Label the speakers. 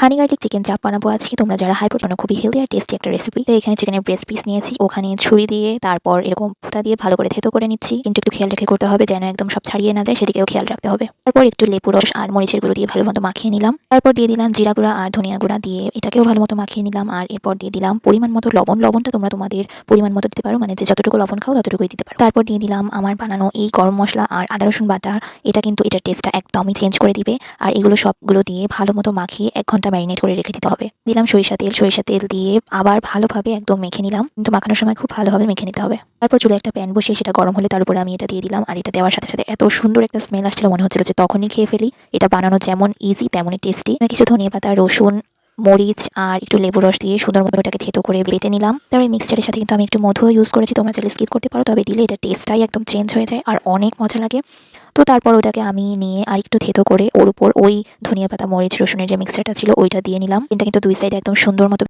Speaker 1: হানি garlic chicken চাপ বানাবো আজকে। তোমরা যারা হাই প্রোটিন খুবই হেলদি আর টেস্টি একটা রেসিপি। তো এখানে চিকেনের ব্রেস্ট পিস নিয়েছি, ওখানে ছুরি দিয়ে তারপর এরকম ফুটা দিয়ে ভালো করে থেতো করে নিচ্ছি। কিন্তু একটু খেয়াল রেখে করতে হবে যেন একদম সব ছাড়িয়ে না যায়, সেদিকেও খেয়াল রাখতে হবে। তারপর একটু লেবু রস আর মরিচের গুঁড়ো দিয়ে ভালো মতো মাখিয়ে নিলাম। তারপর দিয়ে দিলাম জিরা গুঁড়া আর ধনিয়া গুঁড়া দিয়ে এটাকেও ভালো মতো মাখিয়ে নিলাম। আর এরপর দিয়ে দিলাম পরিমাণ মতো লবণ। লবণটা তোমরা তোমাদের পরিমাণ মতো দিতে পারো, মানে যে যতটুকু লবণ খাও ততটুকুই দিতে পারো। তারপর দিয়ে দিলাম আমার বানানো এই গরম মশলা আর আদা রসুন বাটা। এটা কিন্তু এটার টেস্টটা একদমই চেঞ্জ করে দিবে। আর এগুলো সবগুলো দিয়ে ভালো মতো মাখিয়ে 1 ঘন্টা ম্যারিনেট করে রেখে দিতে হবে। দিলাম সরিষা তেল দিয়ে আবার ভালোভাবে একদম মেখে নিলাম। কিন্তু মাখানোর সময় খুব ভালোভাবে মেখে নিতে হবে। তারপর চুলায় একটা প্যান বসিয়ে সেটা গরম হলে তার উপরে আমি এটা দিয়ে দিলাম। আর এটা দেওয়ার সাথে সাথে এত সুন্দর একটা স্মেল আসছিল, মনে হচ্ছিল যে তখনই খেয়ে ফেলি। এটা বানানো যেমন ইজি তেমনই টেস্টি। আমি কিছু ধনিয়াপাতা, রসুন, মরিচ আর একটু লেবু রস দিয়ে সুন্দর মতো এটাকে থেতো করে বেটে নিলাম। তারপর এই মিক্সচারের সাথে কিন্তু আমি একটু মধুও ইউজ করেছি। তোমরা চাইলে স্কিপ করতে পারো, তবে দিলে এটা টেস্টটাই একদম চেঞ্জ হয়ে যায় আর অনেক মজা লাগে। তো তারপর ওটাকে আমি নিয়ে আরেকটু থেতো করে ওর উপর ওই ধনিয়াপাতা, মরিচ, রসুনের যে মিক্সচারটা ছিল ওইটা দিয়ে নিলাম। এটা কিন্তু 2 সাইডে একদম সুন্দর মতো